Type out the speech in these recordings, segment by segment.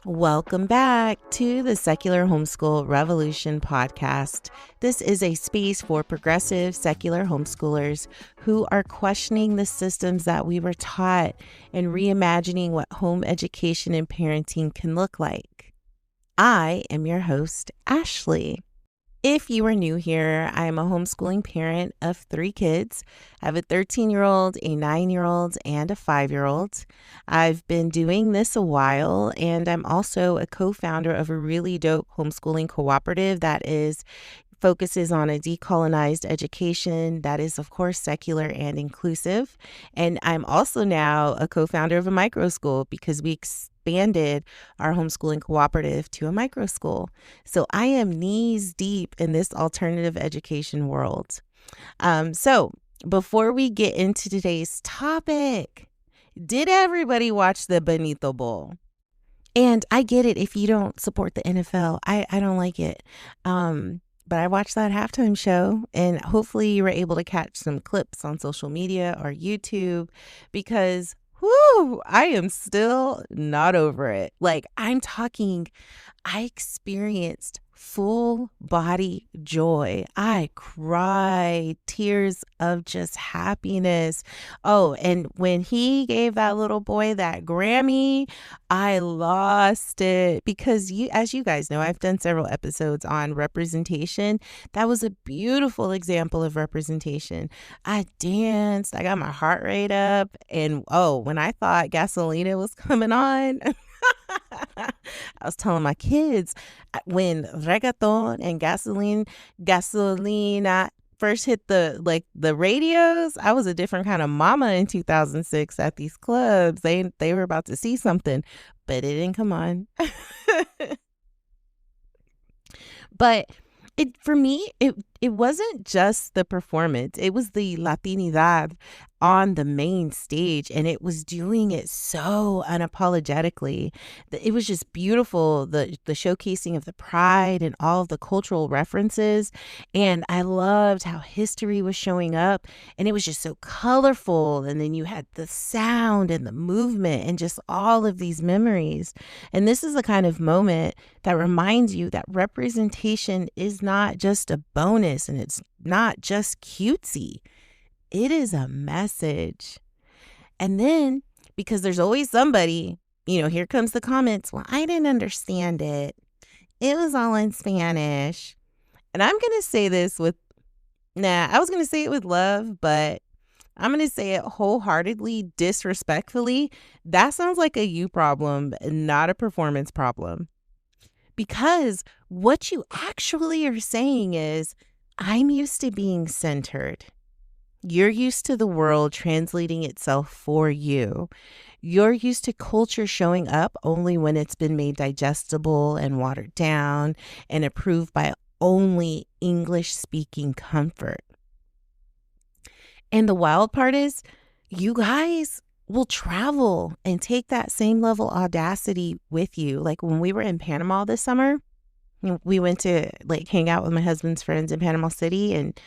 Welcome back to the Secular Homeschool Revolution podcast. This is a space for progressive secular homeschoolers who are questioning the systems that we were taught and reimagining what home education and parenting can look like. I am your host, Ashley. If you are new here, I am a homeschooling parent of 3 kids. I have a 13-year-old, a 9-year-old, and a 5-year-old. I've been doing this a while, and I'm also a co-founder of a really dope homeschooling cooperative that focuses on a decolonized education that is, of course, secular and inclusive. And I'm also now a co-founder of a micro school because we expanded our homeschooling cooperative to a micro school. So I am knees deep in this alternative education world. So before we get into today's topic, did everybody watch the Benito Bowl? And I get it if you don't support the NFL. I don't like it. But I watched that halftime show, and hopefully you were able to catch some clips on social media or YouTube because, I am still not over it. I experienced full body joy. I cried tears of just happiness. Oh, and when he gave that little boy that Grammy, I lost it because as you guys know, I've done several episodes on representation. That was a beautiful example of representation. I danced, I got my heart rate up, and when I thought Gasolina was coming on, I was telling my kids when reggaeton and gasolina first hit the radios, I was a different kind of mama in 2006 at these clubs. They were about to see something, but it didn't come on. But for me, it wasn't just the performance. It was the Latinidad on the main stage, and it was doing it so unapologetically. It was just beautiful, the showcasing of the pride and all of the cultural references. And I loved how history was showing up, and it was just so colorful. And then you had the sound and the movement and just all of these memories. And this is the kind of moment that reminds you that representation is not just a bonus, and it's not just cutesy. It is a message. And then, because there's always somebody, here comes the comments. Well, I didn't understand it. It was all in Spanish. And I'm going to say this I was going to say it with love, but I'm going to say it wholeheartedly, disrespectfully. That sounds like a you problem, not a performance problem. Because what you actually are saying is, I'm used to being centered. You're used to the world translating itself for you. You're used to culture showing up only when it's been made digestible and watered down and approved by only English-speaking comfort. And the wild part is, you guys will travel and take that same level audacity with you. Like when we were in Panama this summer, we went to hang out with my husband's friends in Panama City, and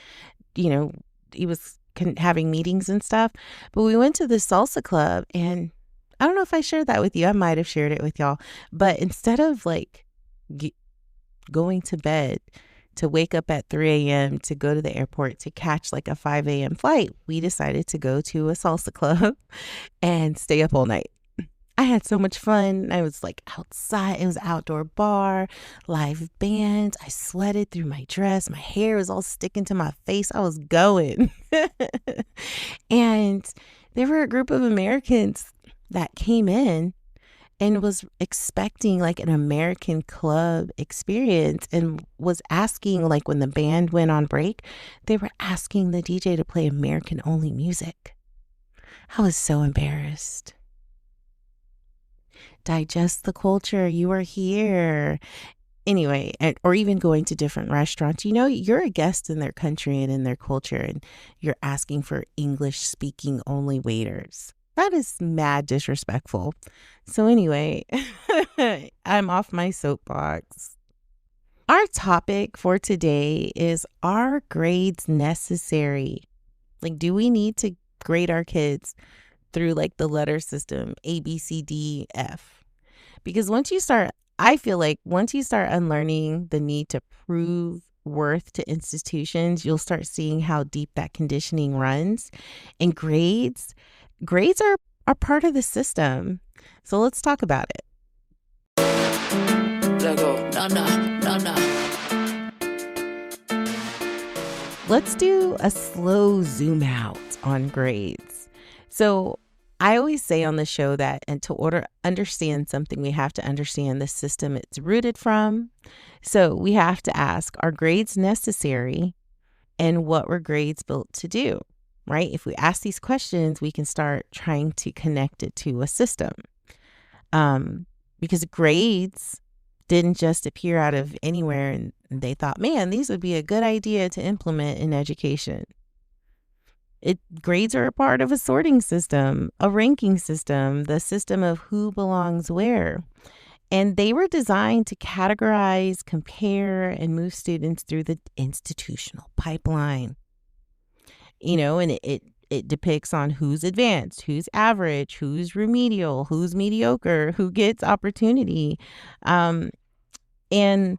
he was having meetings and stuff. But we went to the salsa club, and I don't know if I shared that with you. I might have shared it with y'all. But instead of going to bed to wake up at 3 a.m. to go to the airport to catch a 5 a.m. flight, we decided to go to a salsa club and stay up all night. I had so much fun. I was outside. It was an outdoor bar, live band. I sweated through my dress. My hair was all sticking to my face. I was going. And there were a group of Americans that came in and was expecting an American club experience, and was asking, when the band went on break, they were asking the DJ to play American only music. I was so embarrassed. Digest the culture. You are here. Anyway, or even going to different restaurants. You're a guest in their country and in their culture, and you're asking for English-speaking only waiters. That is mad disrespectful. So anyway, I'm off my soapbox. Our topic for today is, are grades necessary? Do we need to grade our kids through the letter system A, B, C, D, F? Because I feel like once you start unlearning the need to prove worth to institutions, you'll start seeing how deep that conditioning runs. And grades are part of the system. So let's talk about it. Let's do a slow zoom out on grades. So I always say on the show that understand something, we have to understand the system it's rooted from. So we have to ask, are grades necessary, and what were grades built to do, right? If we ask these questions, we can start trying to connect it to a system. Because grades didn't just appear out of anywhere and they thought, man, these would be a good idea to implement in education. Grades are a part of a sorting system, a ranking system, the system of who belongs where. And they were designed to categorize, compare, and move students through the institutional pipeline. And it depicts on who's advanced, who's average, who's remedial, who's mediocre, who gets opportunity. And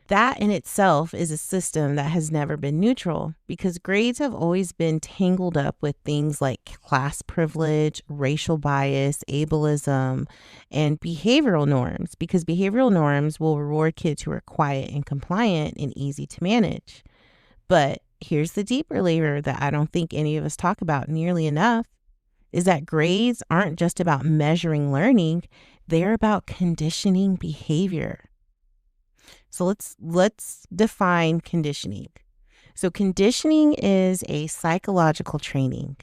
that in itself is a system that has never been neutral, because grades have always been tangled up with things like class privilege, racial bias, ableism, and behavioral norms, because behavioral norms will reward kids who are quiet and compliant and easy to manage. But here's the deeper layer that I don't think any of us talk about nearly enough, is that grades aren't just about measuring learning, they're about conditioning behavior. So let's define conditioning. So conditioning is a psychological training.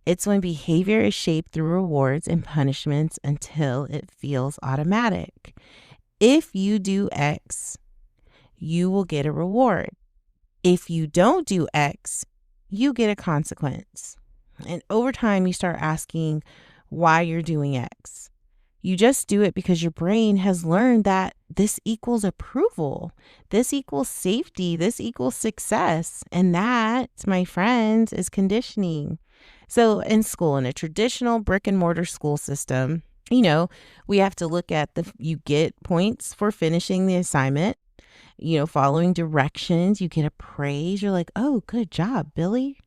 It's when behavior is shaped through rewards and punishments until it feels automatic. If you do X, you will get a reward. If you don't do X, you get a consequence. And over time, you start asking why you're doing X. You just do it because your brain has learned that this equals approval, this equals safety, this equals success. And that, my friends, is conditioning. So in school, in a traditional brick and mortar school system, we have to look at you get points for finishing the assignment, following directions, you get a praise. You're like, oh, good job, Billy.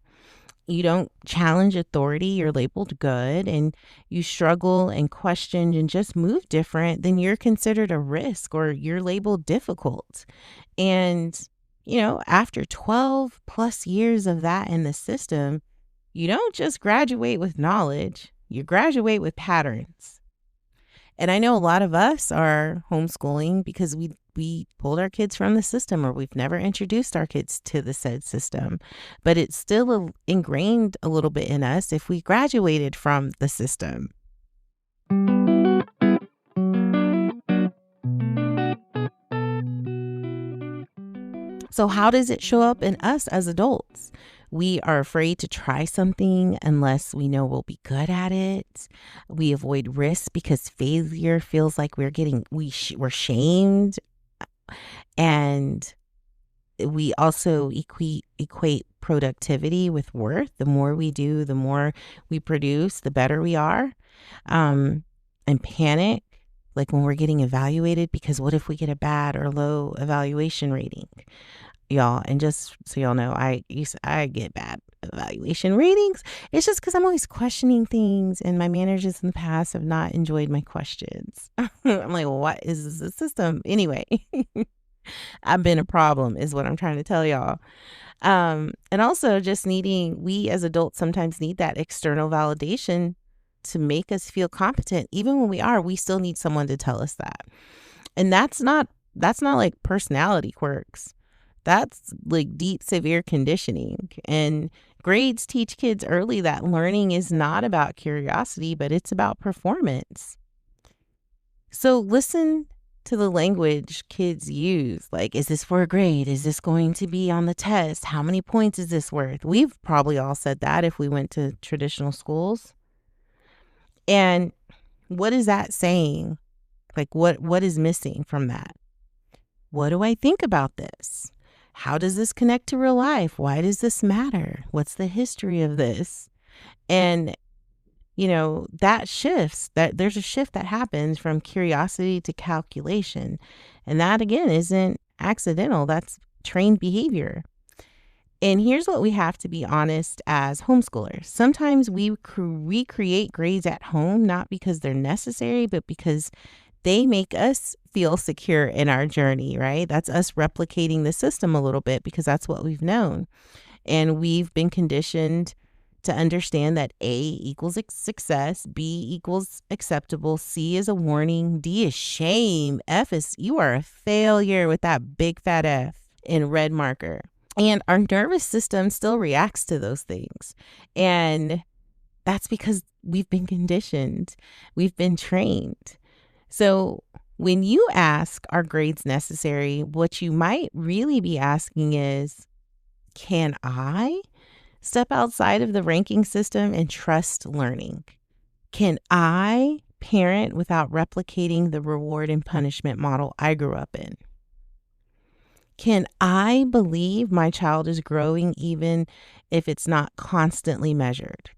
You don't challenge authority, you're labeled good, and you struggle and question and just move different, then you're considered a risk or you're labeled difficult. And, after 12 plus years of that in the system, you don't just graduate with knowledge, you graduate with patterns. And I know a lot of us are homeschooling because we pulled our kids from the system, or we've never introduced our kids to the said system. But it's still ingrained a little bit in us if we graduated from the system. So how does it show up in us as adults? We are afraid to try something unless we know we'll be good at it. We avoid risk because failure feels like we're shamed. And we also equate productivity with worth. The more we do, the more we produce, the better we are. And panic, like when we're getting evaluated, because what if we get a bad or low evaluation rating? Y'all, and just so y'all know, I get bad evaluation ratings. It's just because I'm always questioning things, and my managers in the past have not enjoyed my questions. I'm like, well, what is this system? Anyway, I've been a problem is what I'm trying to tell y'all. And also just we as adults sometimes need that external validation to make us feel competent. Even when we still need someone to tell us that. And that's not like personality quirks. That's like deep, severe conditioning. And grades teach kids early that learning is not about curiosity, but it's about performance. So listen to the language kids use. Like, is this for a grade? Is this going to be on the test? How many points is this worth? We've probably all said that if we went to traditional schools. And what is that saying? Like, what is missing from that? What do I think about this? How does this connect to real life? Why does this matter? What's the history of this? And, that shifts, that there's a shift that happens from curiosity to calculation. And that again isn't accidental. That's trained behavior. And here's what we have to be honest as homeschoolers. Sometimes we recreate grades at home, not because they're necessary, but because they make us feel secure in our journey, right? That's us replicating the system a little bit because that's what we've known. And we've been conditioned to understand that A equals success, B equals acceptable, C is a warning, D is shame, F is you are a failure with that big fat F in red marker. And our nervous system still reacts to those things. And that's because we've been conditioned, we've been trained. So when you ask, are grades necessary? What you might really be asking is, can I step outside of the ranking system and trust learning? Can I parent without replicating the reward and punishment model I grew up in? Can I believe my child is growing even if it's not constantly measured?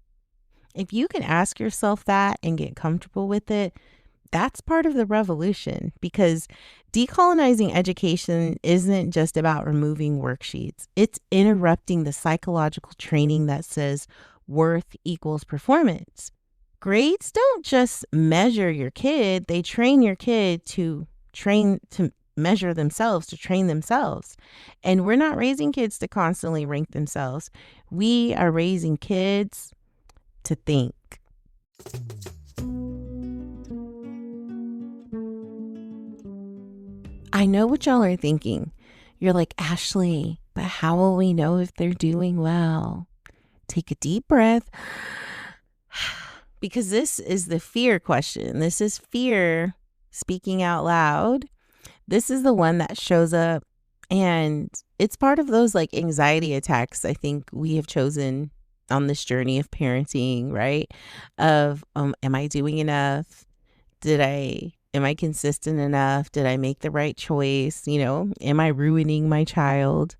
If you can ask yourself that and get comfortable with it, that's part of the revolution, because decolonizing education isn't just about removing worksheets. It's interrupting the psychological training that says worth equals performance. Grades don't just measure your kid, they train your kid to measure themselves, to train themselves. And we're not raising kids to constantly rank themselves. We are raising kids to think. I know what y'all are thinking. You're like, Ashley, but how will we know if they're doing well? Take a deep breath. Because this is the fear question. This is fear speaking out loud. This is the one that shows up, and it's part of those like anxiety attacks I think we have chosen on this journey of parenting, right? Of, am I doing enough? Am I consistent enough? Did I make the right choice? Am I ruining my child?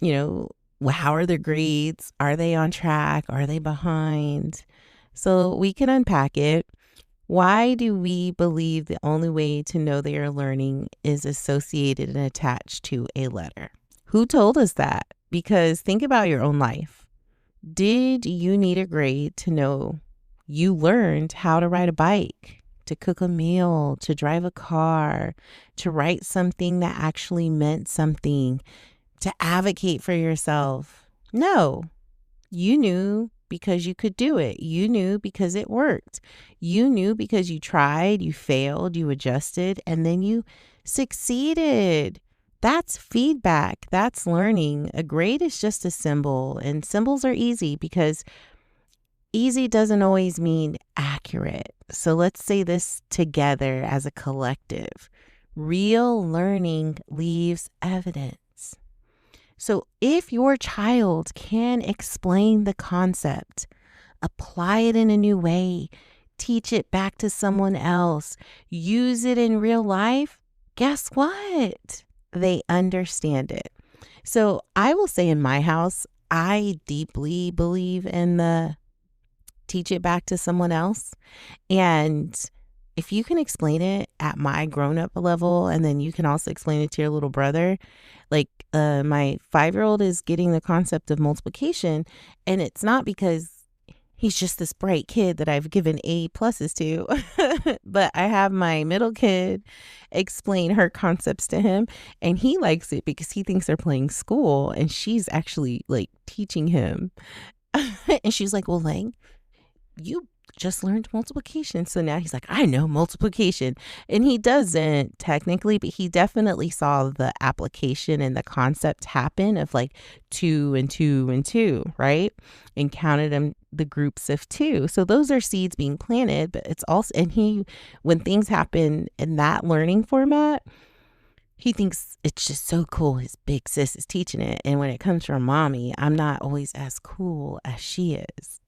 How are their grades? Are they on track? Are they behind? So we can unpack it. Why do we believe the only way to know they are learning is associated and attached to a letter? Who told us that? Because think about your own life. Did you need a grade to know you learned how to ride a bike, to cook a meal, to drive a car, to write something that actually meant something, to advocate for yourself? No, you knew because you could do it. You knew because it worked. You knew because you tried, you failed, you adjusted, and then you succeeded. That's feedback. That's learning. A grade is just a symbol, and symbols are easy because easy doesn't always mean accurate. So let's say this together as a collective. Real learning leaves evidence. So if your child can explain the concept, apply it in a new way, teach it back to someone else, use it in real life, guess what? They understand it. So I will say in my house, I deeply believe in the teach it back to someone else. And if you can explain it at my grown-up level, and then you can also explain it to your little brother, like my 5-year-old is getting the concept of multiplication, and it's not because he's just this bright kid that I've given A pluses to, but I have my middle kid explain her concepts to him, and he likes it because he thinks they're playing school, and she's actually like teaching him. And she's like, well, Lang, you just learned multiplication. So now he's like, I know multiplication. And he doesn't technically, but he definitely saw the application and the concept happen of like 2 and 2 and 2, right? And counted them the groups of 2. So those are seeds being planted, but it's also, and when things happen in that learning format, he thinks it's just so cool. His big sis is teaching it. And when it comes from mommy, I'm not always as cool as she is.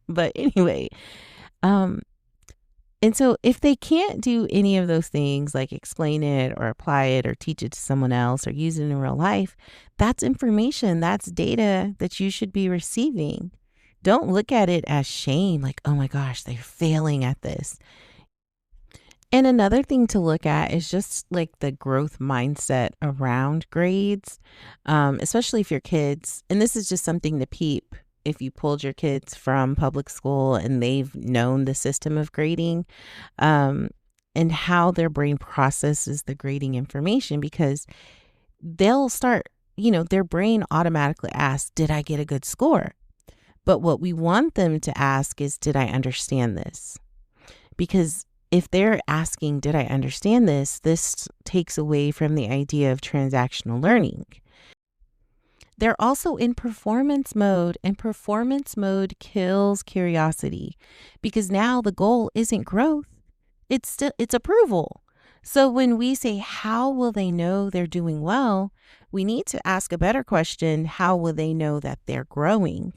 But anyway, and so if they can't do any of those things, like explain it or apply it or teach it to someone else or use it in real life, that's information, that's data that you should be receiving. Don't look at it as shame, like, oh my gosh, they're failing at this. And another thing to look at is just like the growth mindset around grades, especially if your kids, and this is just something to peep if you pulled your kids from public school and they've known the system of grading, um, and how their brain processes the grading information, because they'll start, their brain automatically asks, did I get a good score? But what we want them to ask is, did I understand this? Because if they're asking, did I understand this? This takes away from the idea of transactional learning. They're also in performance mode, and performance mode kills curiosity, because now the goal isn't growth. It's approval. So when we say, how will they know they're doing well? We need to ask a better question. How will they know that they're growing?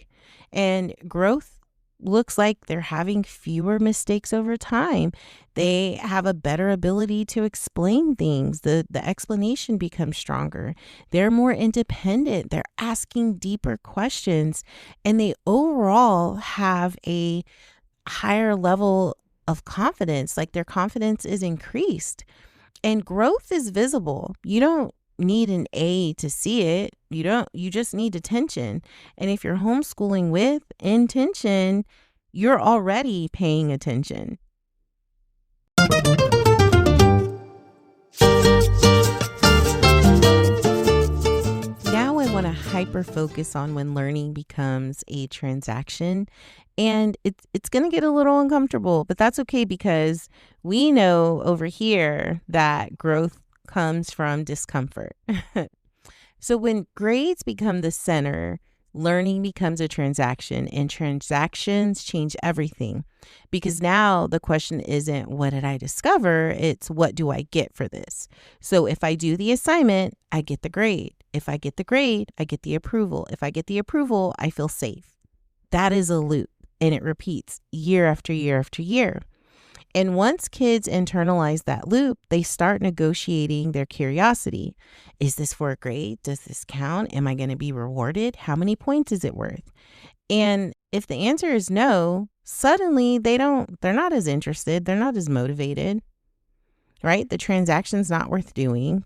And growth looks like they're having fewer mistakes over time. They have a better ability to explain things. The explanation becomes stronger. They're more independent. They're asking deeper questions, and they overall have a higher level of confidence. Like, their confidence is increased, and growth is visible. You don't need an A to see it. You just need attention. And if you're homeschooling with intention, you're already paying attention. Now I want to hyper focus on when learning becomes a transaction. And it's going to get a little uncomfortable, but that's okay, because we know over here that growth comes from discomfort. So when grades become the center, learning becomes a transaction, and transactions change everything, because now the question isn't, what did I discover? It's, what do I get for this? So if I do the assignment, I get the grade. If I get the grade, I get the approval. If I get the approval, I feel safe. That is a loop, and it repeats year after year after year. And once kids internalize that loop, they start negotiating their curiosity. Is this for a grade? Does this count? Am I going to be rewarded? How many points is it worth? And if the answer is no, suddenly they're not as interested. They're not as motivated, right? The transaction's not worth doing.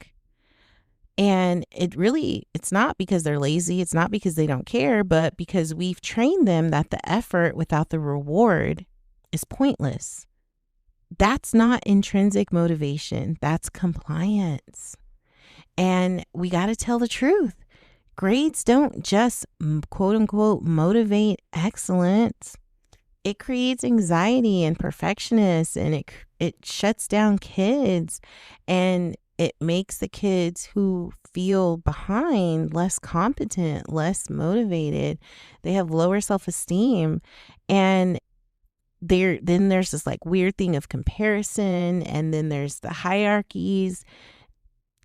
And it's not because they're lazy. It's not because they don't care, but because we've trained them that the effort without the reward is pointless. That's not intrinsic motivation. That's compliance. And we got to tell the truth. Grades don't just, quote unquote, motivate excellence. It creates anxiety and perfectionists, and it shuts down kids, and it makes the kids who feel behind less competent, less motivated. They have lower self-esteem, and then there's this like weird thing of comparison, and then there's the hierarchies,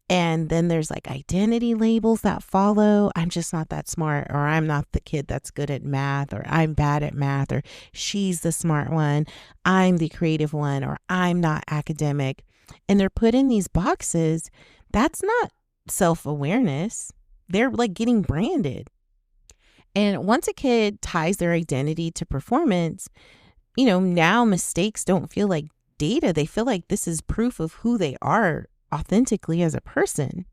and then there's like identity labels that follow. I'm just not that smart, or I'm not the kid that's good at math, or I'm bad at math, or she's the smart one, I'm the creative one, or I'm not academic. And they're put in these boxes. That's not self-awareness. They're like getting branded. And once a kid ties their identity to performance, now mistakes don't feel like data. They feel like this is proof of who they are authentically as a person.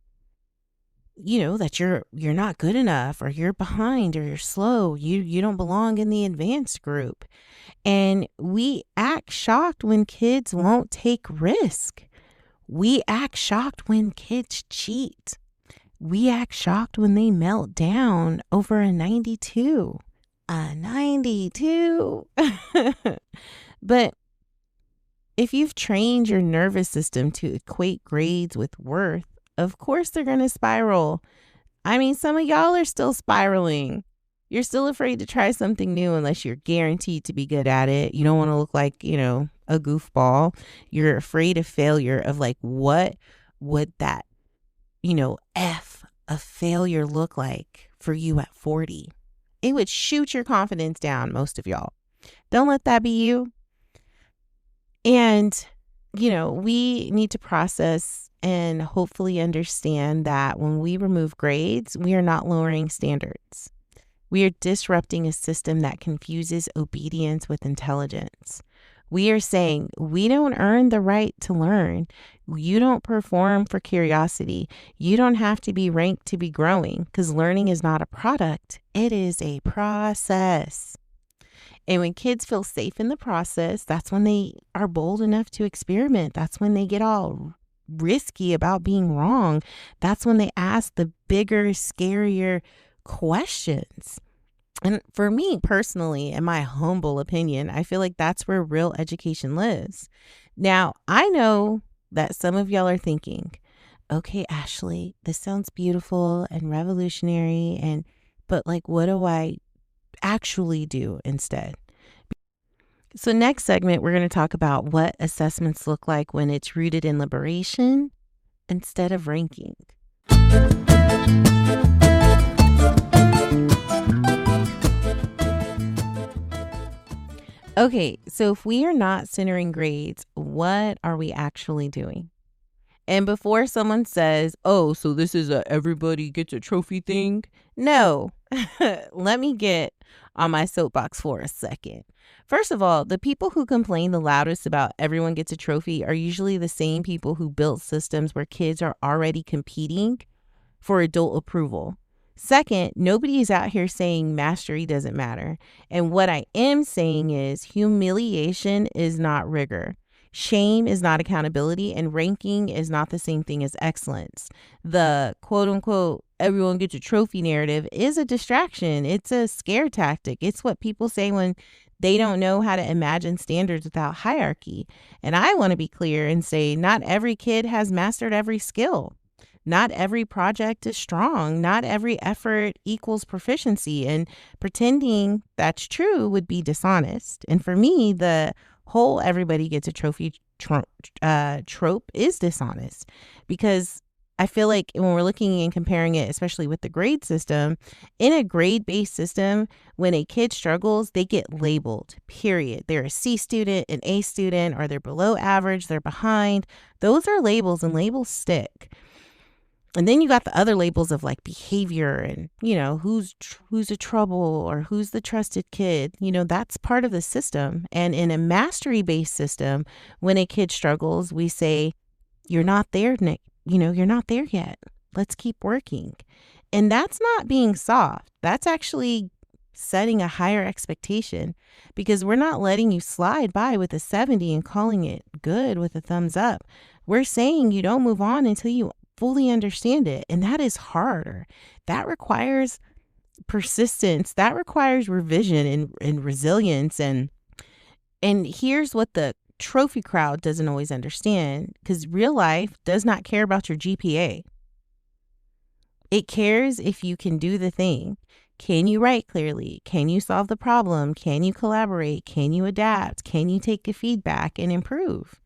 That you're not good enough, or you're behind, or you're slow. You don't belong in the advanced group. And we act shocked when kids won't take risk. We act shocked when kids cheat. We act shocked when they melt down over a 92. A 92. But if you've trained your nervous system to equate grades with worth, of course they're going to spiral. I mean, some of y'all are still spiraling. You're still afraid to try something new unless you're guaranteed to be good at it. You don't want to look like, a goofball. You're afraid of failure, of like, what would that, F of failure look like for you at 40? It would shoot your confidence down, most of y'all. Don't let that be you. And, we need to process and hopefully understand that when we remove grades, we are not lowering standards. We are disrupting a system that confuses obedience with intelligence. We are saying we don't earn the right to learn. You don't perform for curiosity. You don't have to be ranked to be growing, because learning is not a product. It is a process. And when kids feel safe in the process, that's when they are bold enough to experiment. That's when they get all risky about being wrong. That's when they ask the bigger, scarier questions. And for me personally, in my humble opinion, I feel like that's where real education lives. Now, I know that some of y'all are thinking, okay, Ashley, this sounds beautiful and revolutionary, but like, what do I actually do instead? So next segment, we're going to talk about what assessments look like when it's rooted in liberation instead of ranking. Okay, so if we are not centering grades, what are we actually doing? And before someone says, oh, so this is a everybody gets a trophy thing. No, let me get on my soapbox for a second. First of all, the people who complain the loudest about everyone gets a trophy are usually the same people who built systems where kids are already competing for adult approval. Second, nobody is out here saying mastery doesn't matter. And what I am saying is humiliation is not rigor. Shame is not accountability, and ranking is not the same thing as excellence. The quote unquote everyone gets a trophy narrative is a distraction. It's a scare tactic. It's what people say when they don't know how to imagine standards without hierarchy. And I want to be clear and say not every kid has mastered every skill. Not every project is strong. Not every effort equals proficiency. And pretending that's true would be dishonest. And for me, the whole everybody gets a trophy trope is dishonest, because I feel like when we're looking and comparing it, especially with the grade system, in a grade-based system, when a kid struggles, they get labeled, period. They're a C student, an A student, or they're below average, they're behind. Those are labels, and labels stick. And then you got the other labels of like behavior and, who's a trouble or who's the trusted kid. That's part of the system. And in a mastery-based system, when a kid struggles, we say, you're not there, Nick. You're not there yet. Let's keep working. And that's not being soft. That's actually setting a higher expectation, because we're not letting you slide by with a 70 and calling it good with a thumbs up. We're saying you don't move on until you fully understand it. And that is harder. That requires persistence. That requires revision and resilience. And here's what the trophy crowd doesn't always understand, because real life does not care about your GPA. It cares if you can do the thing. Can you write clearly? Can you solve the problem? Can you collaborate? Can you adapt? Can you take the feedback and improve?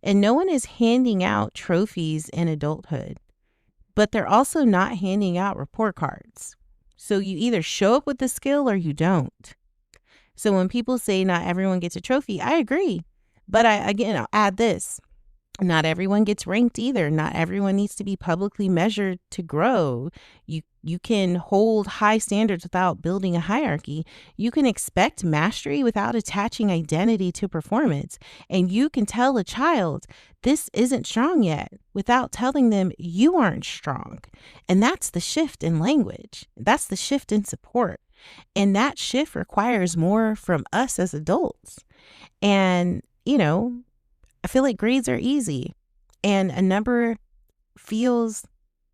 And no one is handing out trophies in adulthood, but they're also not handing out report cards. So you either show up with the skill or you don't. So when people say not everyone gets a trophy, I agree. But I'll add this. Not everyone gets ranked either. Not everyone needs to be publicly measured to grow. You can hold high standards without building a hierarchy. You can expect mastery without attaching identity to performance. And you can tell a child, this isn't strong yet, without telling them you aren't strong. And that's the shift in language. That's the shift in support. And that shift requires more from us as adults. And, I feel like grades are easy, and a number feels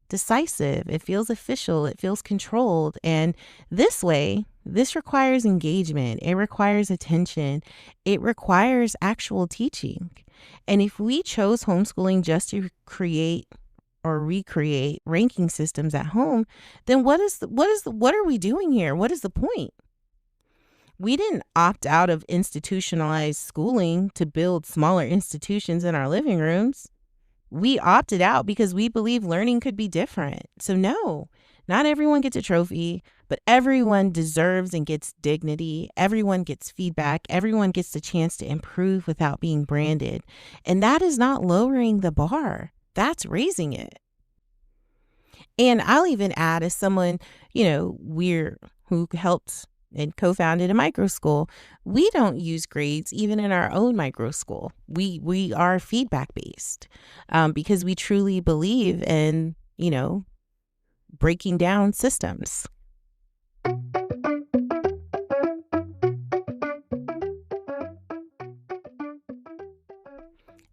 decisive. It feels official. It feels controlled. And this requires engagement. It requires attention. It requires actual teaching. And if we chose homeschooling just to create or recreate ranking systems at home, then what are we doing here? What is the point? We didn't opt out of institutionalized schooling to build smaller institutions in our living rooms. We opted out because we believe learning could be different. So no, not everyone gets a trophy, but everyone deserves and gets dignity. Everyone gets feedback. Everyone gets the chance to improve without being branded. And that is not lowering the bar. That's raising it. And I'll even add, as someone, who helped and co-founded a micro school, we don't use grades even in our own micro school. We are feedback based, because we truly believe in, breaking down systems.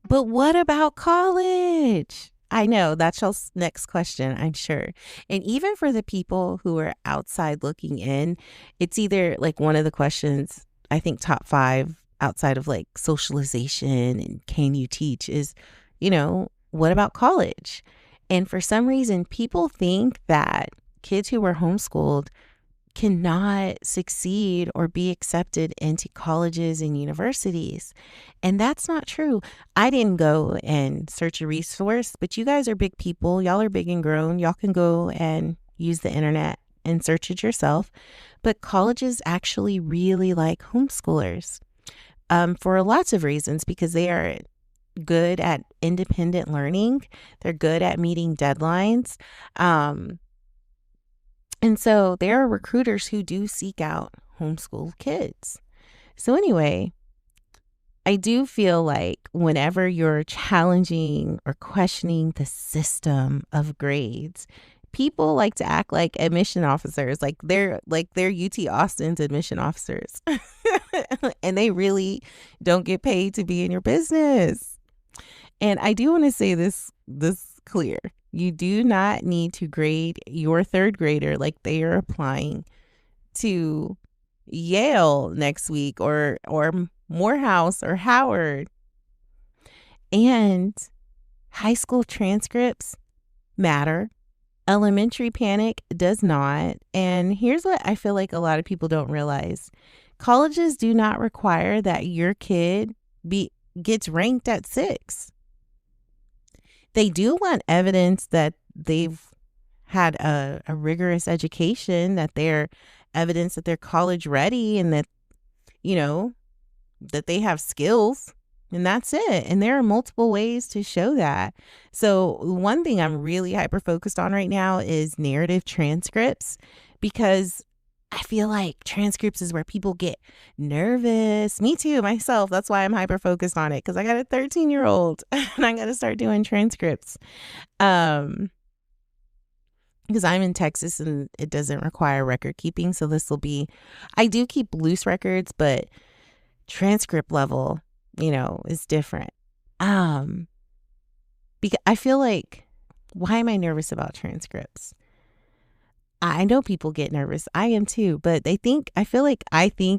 But what about college? I know that's your next question, I'm sure. And even for the people who are outside looking in, it's either like one of the questions, I think top 5 outside of like socialization and can you teach is, what about college? And for some reason, people think that kids who were homeschooled cannot succeed or be accepted into colleges and universities. And that's not true. I didn't go and search a resource, but you guys are big people. Y'all are big and grown. Y'all can go and use the internet and search it yourself. But colleges actually really like homeschoolers, for lots of reasons, because they are good at independent learning. They're good at meeting deadlines. And so there are recruiters who do seek out homeschool kids. So anyway, I do feel like whenever you're challenging or questioning the system of grades, people like to act like admission officers, like they're UT Austin's admission officers. And they really don't get paid to be in your business. And I do want to say this clear. You do not need to grade your third grader like they are applying to Yale next week or Morehouse or Howard. And high school transcripts matter. Elementary panic does not. And here's what I feel like a lot of people don't realize. Colleges do not require that your kid gets ranked at 6. They do want evidence that they've had a rigorous education, that they're evidence that they're college ready, and that, that they have skills, and that's it. And there are multiple ways to show that. So one thing I'm really hyper focused on right now is narrative transcripts, because I feel like transcripts is where people get nervous. Me too, myself. That's why I'm hyper focused on it, because I got a 13-year-old and I got to start doing transcripts. Because I'm in Texas and it doesn't require record keeping. So I do keep loose records, but transcript level, is different. Because I feel like, why am I nervous about transcripts? I know people get nervous. I am too. But I think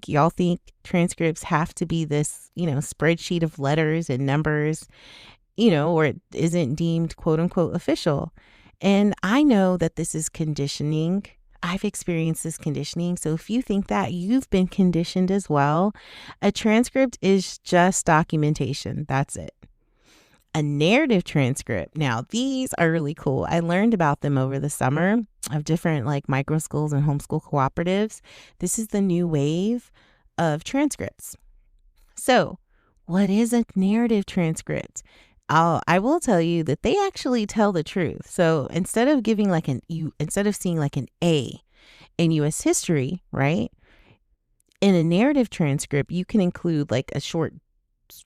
y'all think transcripts have to be this, spreadsheet of letters and numbers, or it isn't deemed quote unquote official. And I know that this is conditioning. I've experienced this conditioning. So if you think that, you've been conditioned as well. A transcript is just documentation. That's it. A narrative transcript. Now, these are really cool. I learned about them over the summer of different micro schools and homeschool cooperatives. This is the new wave of transcripts. So what is a narrative transcript? I will tell you that they actually tell the truth. So instead of giving instead of seeing like an A in U.S. history, right? In a narrative transcript, you can include like a short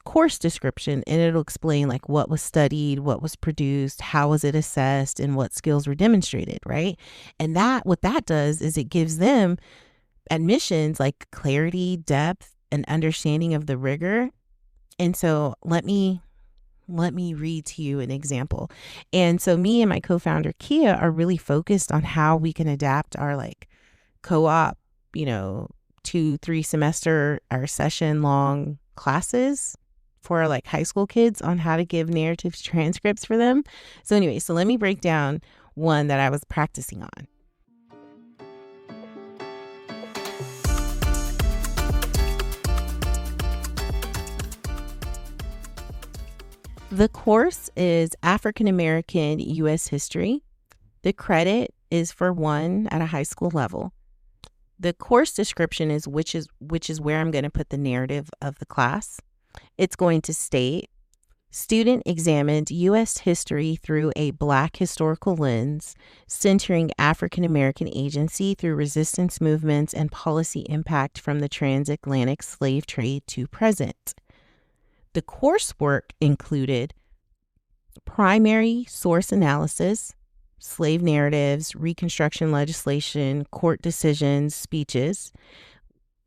course description, and it'll explain like what was studied, what was produced, how was it assessed, and what skills were demonstrated, right? And what that does is it gives them admissions like clarity, depth, and understanding of the rigor. And so let me read to you an example. And so me and my co-founder Kia are really focused on how we can adapt our co-op, 2-3 semester, our session long classes for high school kids on how to give narrative transcripts for them. So anyway, let me break down one that I was practicing on. The course is African American U.S. history. The credit is for 1 at a high school level. The course description is which is where I'm going to put the narrative of the class. It's going to state Student examined U.S. history through a Black historical lens, centering African American agency through resistance movements and policy impact from the transatlantic slave trade to present. The coursework included primary source analysis, slave narratives, Reconstruction legislation, court decisions, speeches.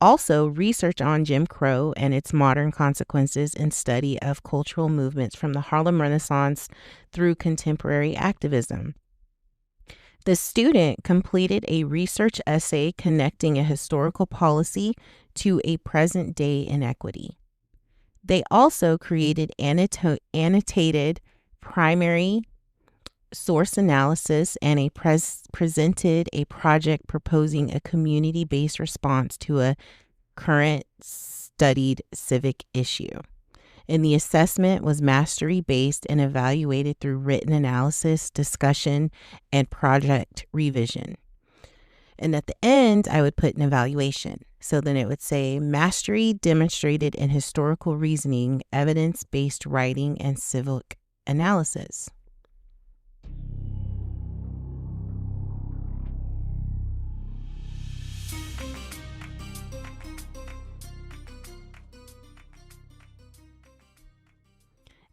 Also, research on Jim Crow and its modern consequences and study of cultural movements from the Harlem Renaissance through contemporary activism. The student completed a research essay connecting a historical policy to a present-day inequity. They also created annotated primary source analysis and presented a project proposing a community-based response to a current studied civic issue. And the assessment was mastery-based and evaluated through written analysis, discussion, and project revision. And at the end, I would put an evaluation. So then it would say mastery demonstrated in historical reasoning, evidence-based writing, and civic analysis.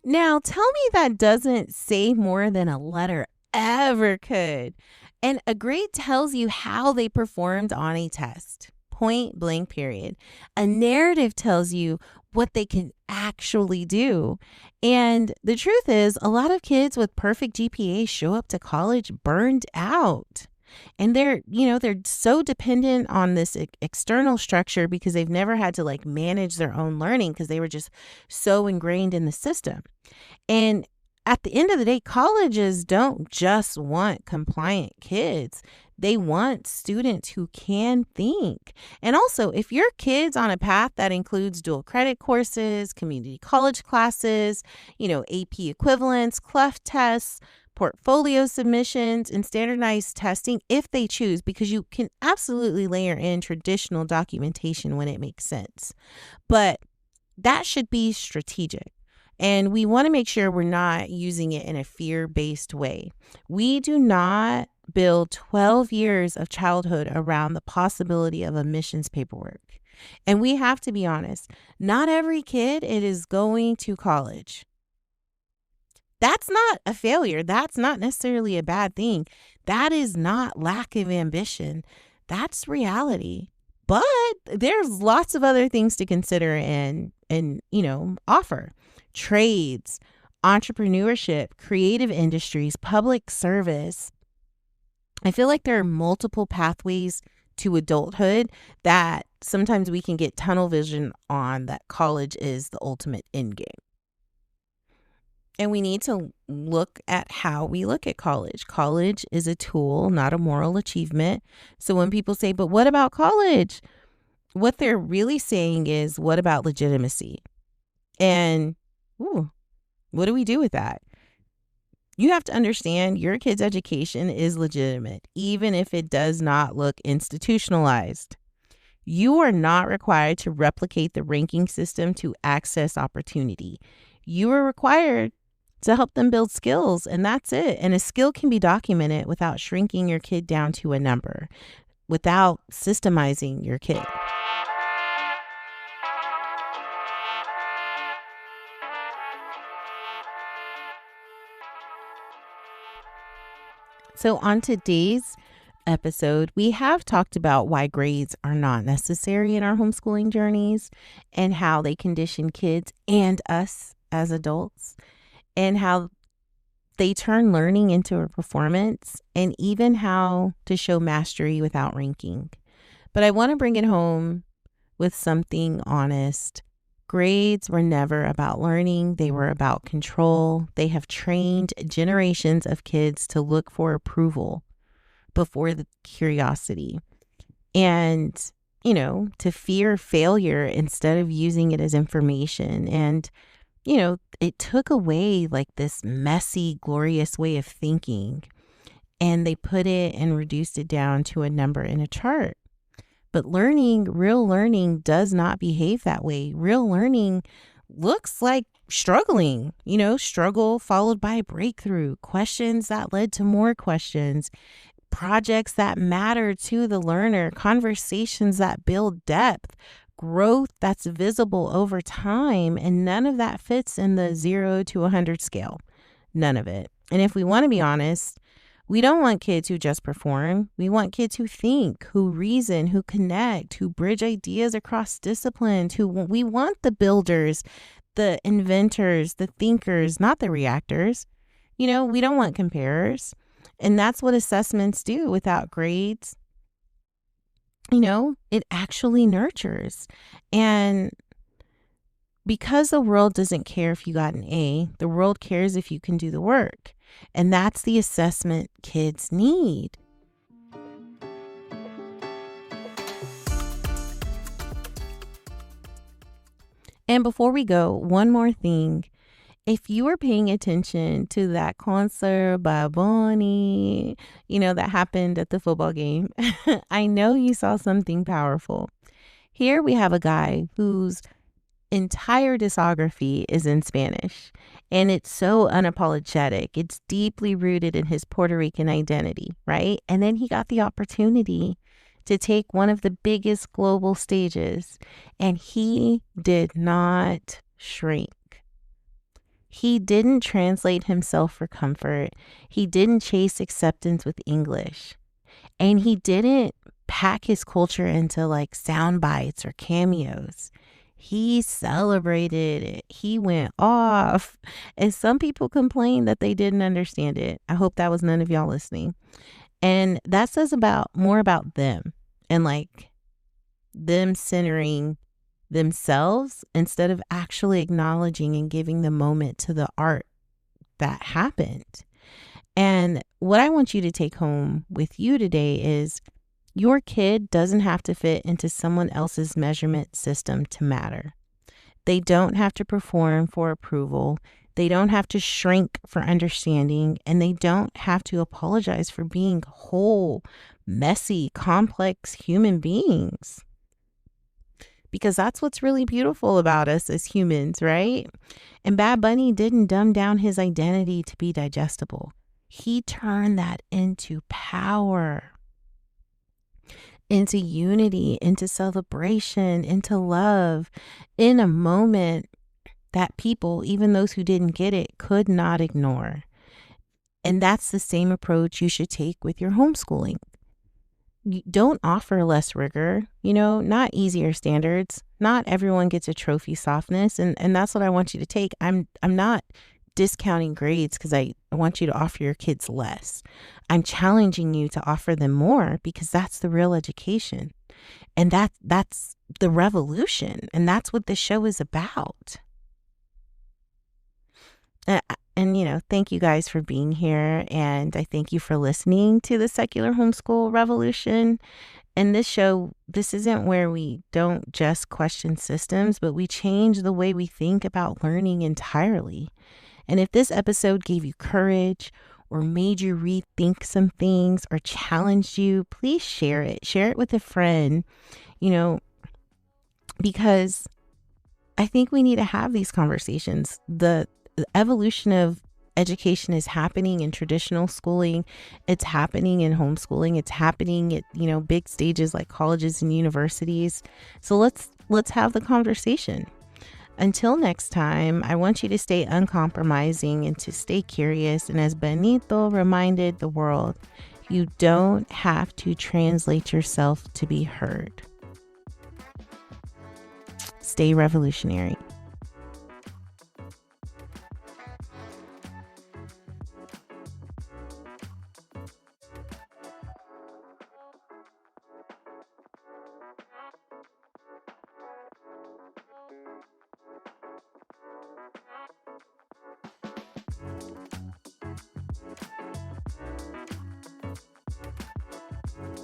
Now, tell me that doesn't say more than a letter ever could. And a grade tells you how they performed on a test. Point blank, period. A narrative tells you what they can actually do. And the truth is, a lot of kids with perfect GPAs show up to college burned out. And they're so dependent on this external structure because they've never had to manage their own learning because they were just so ingrained in the system. And at the end of the day, colleges don't just want compliant kids. They want students who can think. And also, if your kid's on a path that includes dual credit courses, community college classes, AP equivalents, cleft tests, portfolio submissions, and standardized testing, if they choose, because you can absolutely layer in traditional documentation when it makes sense. But that should be strategic. And we want to make sure we're not using it in a fear-based way. We do not build 12 years of childhood around the possibility of admissions paperwork. And we have to be honest, not every kid is going to college. That's not a failure. That's not necessarily a bad thing. That is not lack of ambition. That's reality. But there's lots of other things to consider and offer. Trades, entrepreneurship, creative industries, public service. I feel like there are multiple pathways to adulthood that sometimes we can get tunnel vision on, that college is the ultimate end game. And we need to look at how we look at college. College is a tool, not a moral achievement. So when people say, but what about college? What they're really saying is, what about legitimacy? And what do we do with that? You have to understand your kid's education is legitimate, even if it does not look institutionalized. You are not required to replicate the ranking system to access opportunity. You are required to help them build skills, and that's it. And a skill can be documented without shrinking your kid down to a number, without systemizing your kid. So on today's episode, we have talked about why grades are not necessary in our homeschooling journeys and how they condition kids and us as adults, and how they turn learning into a performance, and even how to show mastery without ranking. But I want to bring it home with something honest. Grades were never about learning. They were about control. They have trained generations of kids to look for approval before the curiosity, and, to fear failure instead of using it as information. And, it took away this messy, glorious way of thinking, and they put it and reduced it down to a number in a chart. But real learning does not behave that way. Real learning looks like struggling, struggle followed by breakthrough, questions that led to more questions, projects that matter to the learner, conversations that build depth, growth that's visible over time. And none of that fits in the 0 to 100 scale. None of it. And if we want to be honest, we don't want kids who just perform. We want kids who think, who reason, who connect, who bridge ideas across disciplines, we want the builders, the inventors, the thinkers, not the reactors. We don't want comparers. And that's what assessments do without grades. It actually nurtures. And because the world doesn't care if you got an A, the world cares if you can do the work. And that's the assessment kids need. And before we go, one more thing. If you were paying attention to that concert by Bonnie, that happened at the football game, I know you saw something powerful. Here we have a guy whose entire discography is in Spanish, and it's so unapologetic. It's deeply rooted in his Puerto Rican identity, right? And then he got the opportunity to take one of the biggest global stages, and he did not shrink. He didn't translate himself for comfort. He didn't chase acceptance with English. And he didn't pack his culture into like sound bites or cameos. He celebrated it. He went off. And some people complained that they didn't understand it. I hope that was none of y'all listening. And that says more about them and like them centering themselves instead of actually acknowledging and giving the moment to the art that happened. And what I want you to take home with you today is your kid doesn't have to fit into someone else's measurement system to matter. They don't have to perform for approval. They don't have to shrink for understanding, and they don't have to apologize for being whole, messy, complex human beings. Because that's what's really beautiful about us as humans, right? And Bad Bunny didn't dumb down his identity to be digestible. He turned that into power, into unity, into celebration, into love, in a moment that people, even those who didn't get it, could not ignore. And that's the same approach you should take with your homeschooling. Don't offer less rigor, not easier standards. Not everyone gets a trophy softness. And that's what I want you to take. I'm not discounting grades because I want you to offer your kids less. I'm challenging you to offer them more because that's the real education. And that's the revolution. And that's what this show is about. And thank you guys for being here. And I thank you for listening to the Secular Homeschool Revolution. And this show, this isn't where we don't just question systems, but we change the way we think about learning entirely. And if this episode gave you courage or made you rethink some things or challenged you, please share it. Share it with a friend, because I think we need to have these conversations. The evolution of education is happening in traditional schooling. It's happening in homeschooling. It's happening at, big stages like colleges and universities. So let's have the conversation. Until next time, I want you to stay uncompromising and to stay curious. And as Benito reminded the world, you don't have to translate yourself to be heard. Stay revolutionary.